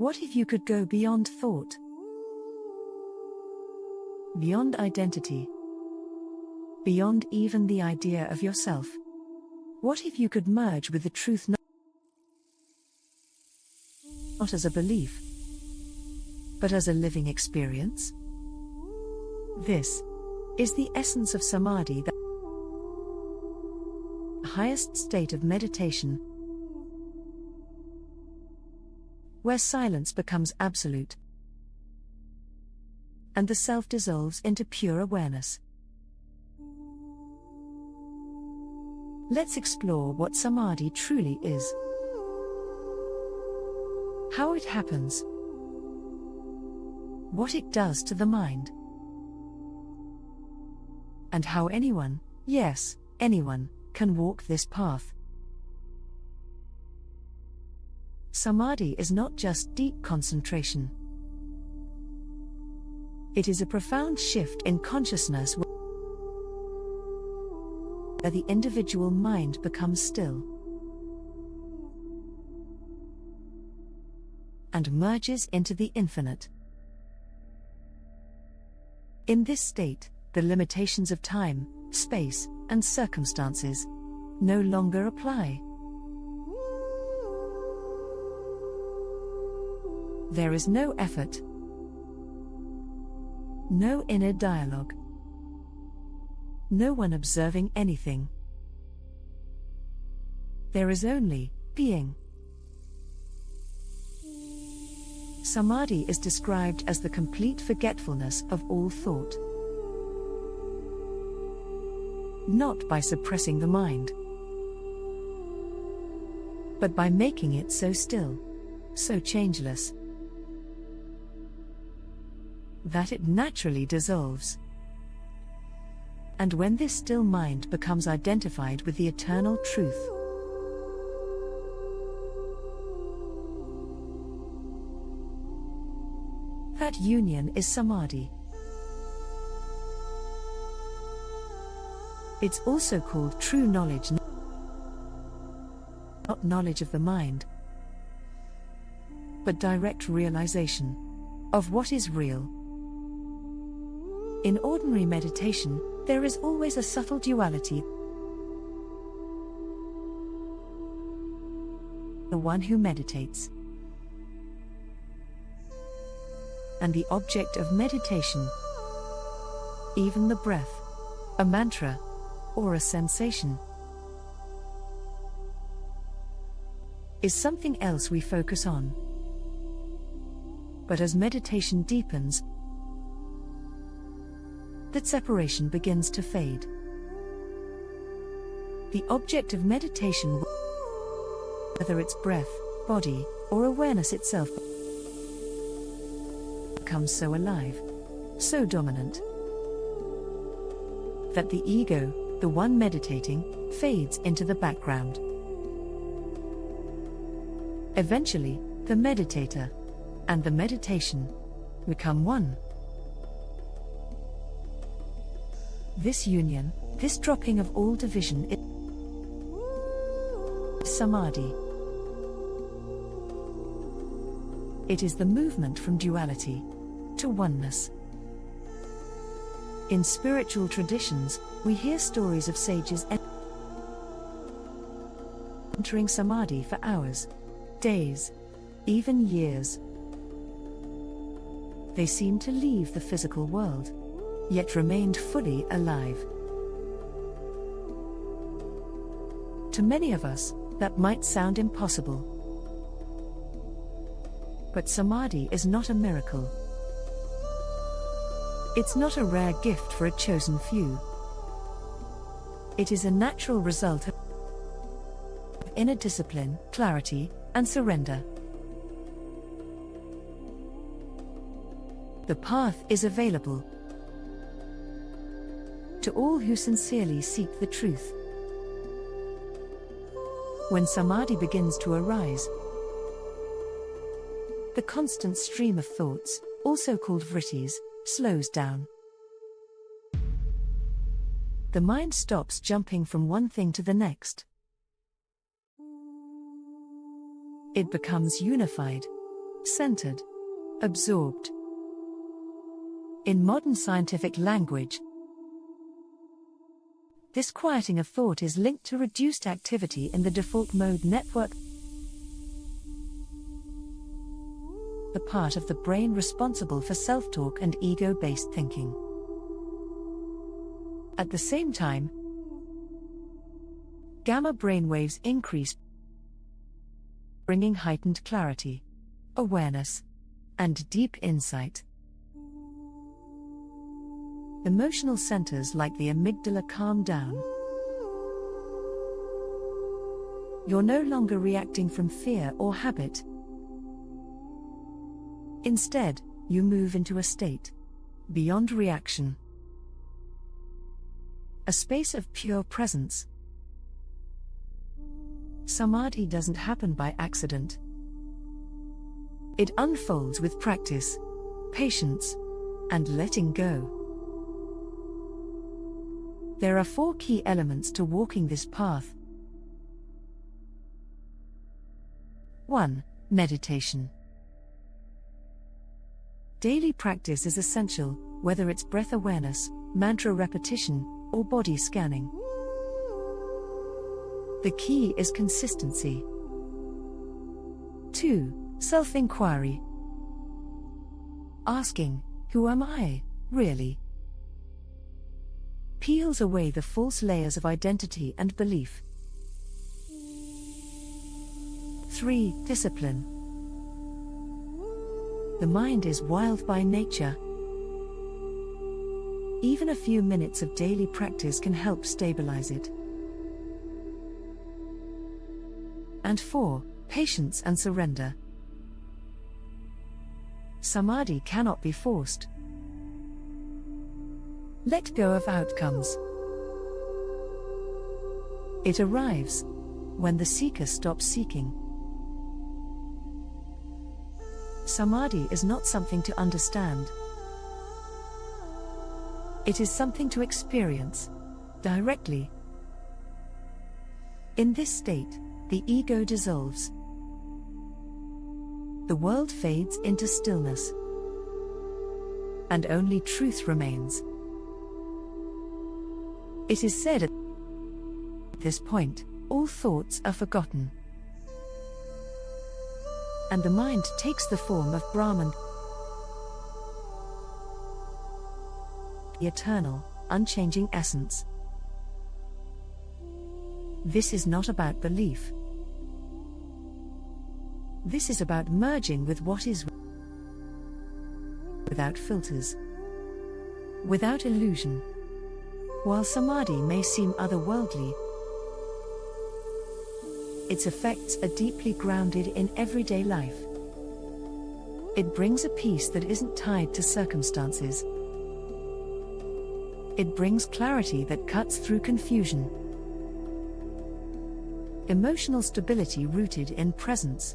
What if you could go beyond thought? Beyond identity? Beyond even the idea of yourself? What if you could merge with the truth not as a belief, but as a living experience? This is the essence of samadhi, the highest state of meditation, where silence becomes absolute, and the self dissolves into pure awareness. Let's explore what samadhi truly is, how it happens, what it does to the mind, and how anyone, yes, anyone, can walk this path. Samadhi is not just deep concentration. It is a profound shift in consciousness where the individual mind becomes still and merges into the infinite. In this state, the limitations of time, space, and circumstances no longer apply. There is no effort, no inner dialogue, no one observing anything. There is only being. Samadhi is described as the complete forgetfulness of all thought. Not by suppressing the mind, but by making it so still, so changeless, that it naturally dissolves. And when this still mind becomes identified with the eternal truth, that union is samadhi. It's also called true knowledge, not knowledge of the mind, but direct realization of what is real. In ordinary meditation, there is always a subtle duality. The one who meditates and the object of meditation, even the breath, a mantra, or a sensation, is something else we focus on. But as meditation deepens, that separation begins to fade. The object of meditation, whether it's breath, body, or awareness itself, becomes so alive, so dominant, that the ego, the one meditating, fades into the background. Eventually, the meditator and the meditation become one. This union, this dropping of all division, is samadhi. It is the movement from duality to oneness. In spiritual traditions, we hear stories of sages entering samadhi for hours, days, even years. They seemed to leave the physical world, yet remained fully alive. To many of us, that might sound impossible. But samadhi is not a miracle. It's not a rare gift for a chosen few. It is a natural result of inner discipline, clarity, and surrender. The path is available to all who sincerely seek the truth. When samadhi begins to arise, the constant stream of thoughts, also called vrittis, slows down. The mind stops jumping from one thing to the next. It becomes unified, centered, absorbed. In modern scientific language, this quieting of thought is linked to reduced activity in the default mode network, the part of the brain responsible for self-talk and ego-based thinking. At the same time, gamma brainwaves increase, bringing heightened clarity, awareness, and deep insight. Emotional centers like the amygdala calm down. You're no longer reacting from fear or habit. Instead, you move into a state beyond reaction, a space of pure presence. Samadhi doesn't happen by accident. It unfolds with practice, patience, and letting go. There are 4 key elements to walking this path. 1. Meditation. Daily practice is essential, whether it's breath awareness, mantra repetition, or body scanning. The key is consistency. 2. Self-inquiry. Asking, who am I, really? Peels away the false layers of identity and belief. 3. Discipline. The mind is wild by nature. Even a few minutes of daily practice can help stabilize it. And 4. Patience and surrender. Samadhi cannot be forced. Let go of outcomes. It arrives when the seeker stops seeking. Samadhi is not something to understand. It is something to experience directly. In this state, the ego dissolves. The world fades into stillness, and only truth remains. It is said at this point, all thoughts are forgotten, and the mind takes the form of Brahman, the eternal, unchanging essence. This is not about belief. This is about merging with what is, without filters, without illusion. While Samadhi may seem otherworldly, its effects are deeply grounded in everyday life. It brings a peace that isn't tied to circumstances. It brings clarity that cuts through confusion. Emotional stability rooted in presence.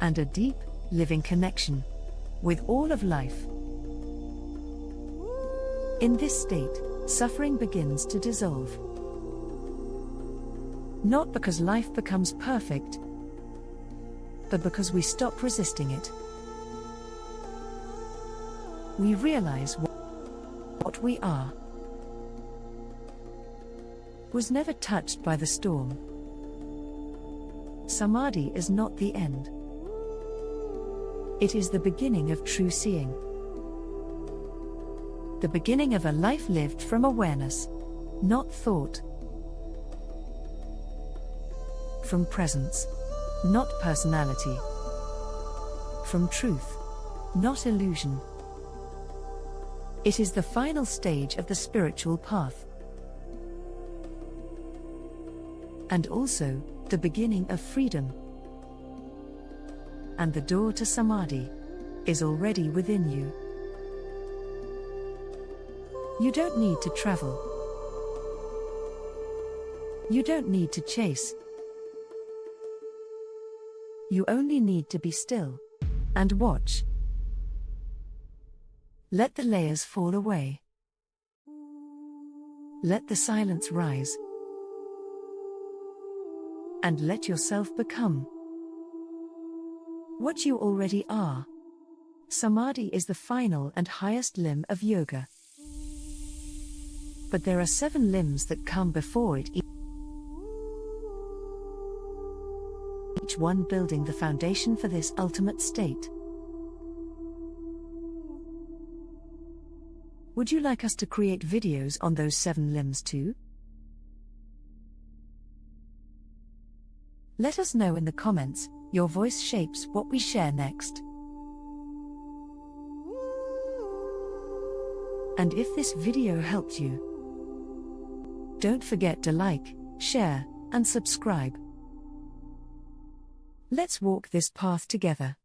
And a deep, living connection with all of life. In this state, suffering begins to dissolve. Not because life becomes perfect, but because we stop resisting it. We realize what we are was never touched by the storm. Samadhi is not the end. It is the beginning of true seeing. The beginning of a life lived from awareness, not thought. From presence, not personality. From truth, not illusion. It is the final stage of the spiritual path. And also, the beginning of freedom. And the door to Samadhi is already within you. You don't need to travel. You don't need to chase. You only need to be still and watch. Let the layers fall away. Let the silence rise. And let yourself become what you already are. Samadhi is the final and highest limb of yoga. But there are 7 limbs that come before it, each one building the foundation for this ultimate state. Would you like us to create videos on those 7 limbs too? Let us know in the comments. Your voice shapes what we share next. And if this video helped you, don't forget to like, share, and subscribe. Let's walk this path together.